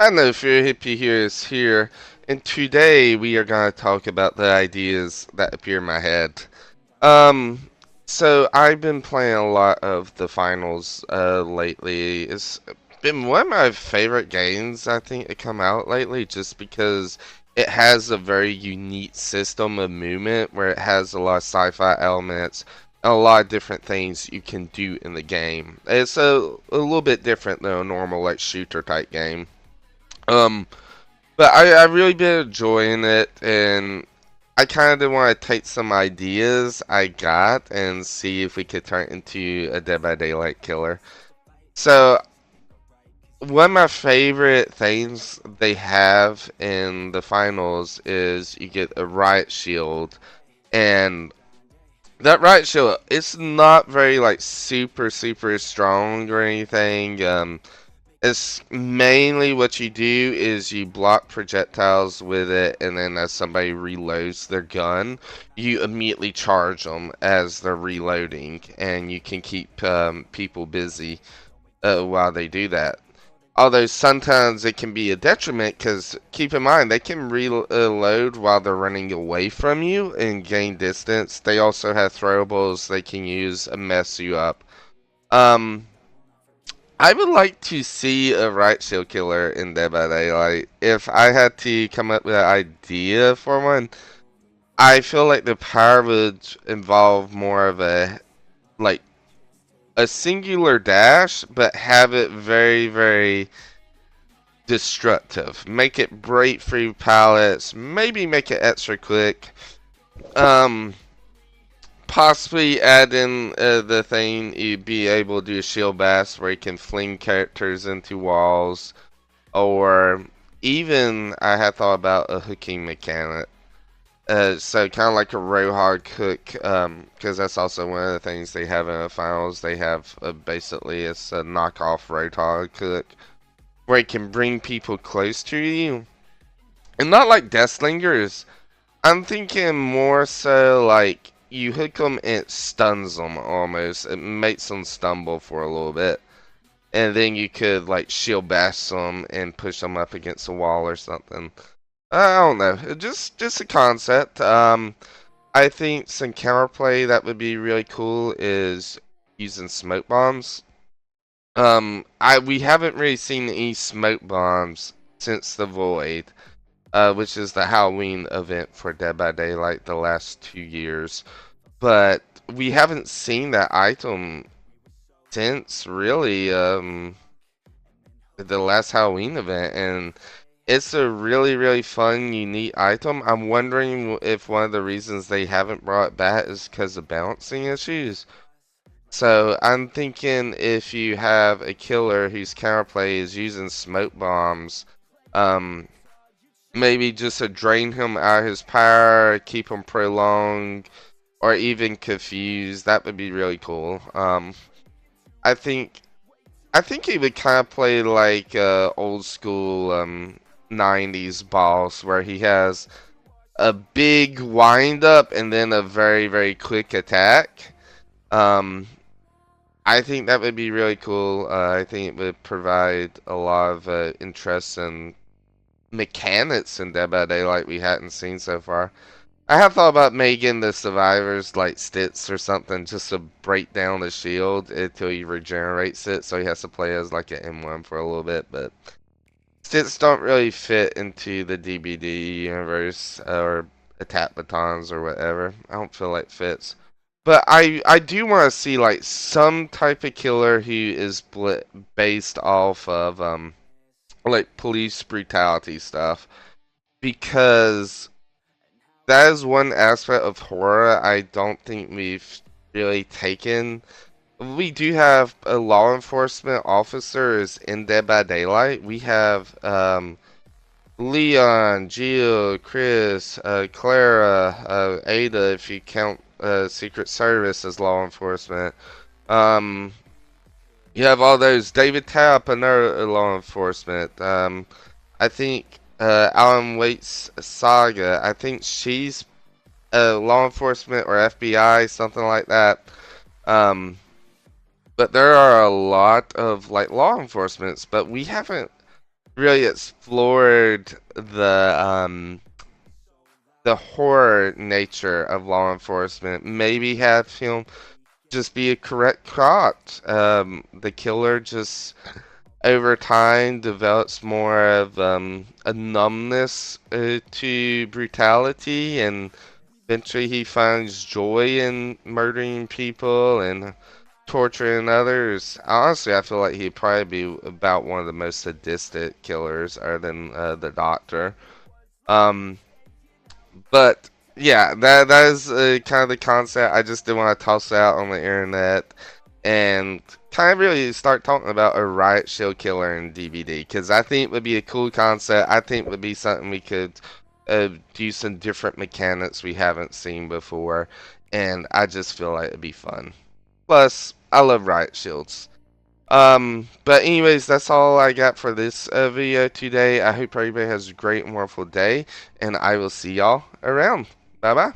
I know Fear Hippie here is here, and today we are going to talk about the ideas that appear in my head. Um, so I've been playing a lot of the finals lately. It's been one of my favorite games I think to come out lately, just because it has a very unique system of movement where it has a lot of sci-fi elements and a lot of different things you can do in the game. It's a little bit different than a normal like shooter type game. Um, but I really been enjoying it, and I kind of want to take some ideas I got and see if we could turn it into a Dead by Daylight killer. So, one of my favorite things they have in the finals is you get a Riot Shield, and that Riot Shield, it's not very like super strong or anything. It's mainly what you do is you block projectiles with it, and then as somebody reloads their gun, you immediately charge them as they're reloading, and you can keep people busy while they do that. Although sometimes it can be a detriment, because keep in mind they can reload while they're running away from you and gain distance. They also have throwables they can use and mess you up. Um, I would like to see a right shield killer in Dead by Daylight. If I had to come up with an idea for one, I feel like the power would involve more of like a singular dash, but have it very destructive. Make it break through pallets, maybe make it extra quick. Um, Possibly add in the thing you'd be able to do a shield bash where you can fling characters into walls. Or even I had thought about a hooking mechanic. So kind of like a Roadhog hook, because that's also one of the things they have in the finals. They have basically it's a knockoff Roadhog hook where it can bring people close to you, and not like Deathlingers. I'm thinking more so like you hook them, it stuns them almost. It makes them stumble for a little bit, and then you could like shield bash them and push them up against a wall or something. I don't know, just a concept. I think some counterplay that would be really cool is using smoke bombs. I we haven't really seen any smoke bombs since the Void, which is the Halloween event for Dead by Daylight the last 2 years. But we haven't seen that item since really the last Halloween event, and it's a really fun, unique item. I'm wondering if one of the reasons they haven't brought it back is because of balancing issues. So I'm thinking if you have a killer whose counterplay is using smoke bombs, um, maybe just to drain him out of his power, keep him prolonged, or even confused. That would be really cool. I think I think he would kind of play like old school 90s boss where he has a big wind up and then a very quick attack. Um, I think that would be really cool. I think it would provide a lot of interest and mechanics in Dead by Daylight we hadn't seen so far. I have thought about making the survivors like Stitz or something just to break down the shield until he regenerates it, so he has to play as like an M1 for a little bit, but Stitz don't really fit into the DBD universe or attack batons or whatever. I don't feel like fits. But I do want to see like some type of killer who is based off of like police brutality stuff, because that is one aspect of horror I don't think we've really taken. We do have a law enforcement officers in Dead by Daylight. We have Leon, Jill, Chris, Clara, Ada, if you count Secret Service as law enforcement. Um, you have all those David Tapp, another law enforcement. I think Alan Waite's Saga. I think she's law enforcement or FBI, something like that. Um, but there are a lot of like law enforcements, but we haven't. really explored the horror nature of law enforcement. Maybe have him just be a correct cop. The killer just over time develops more of a numbness to brutality, and eventually he finds joy in murdering people and torturing others. Honestly, I feel like he'd probably be about one of the most sadistic killers, other than the Doctor. Um, but yeah, that is kind of the concept. I just didn't want to toss it out on the internet and kind of really start talking about a riot shield killer in DBD, because I think it would be a cool concept. I think it would be something we could do some different mechanics we haven't seen before, and I just feel like it'd be fun. Plus, I love riot shields. But anyways, that's all I got for this video today. I hope everybody has a great and wonderful day, and I will see y'all around. Bye bye.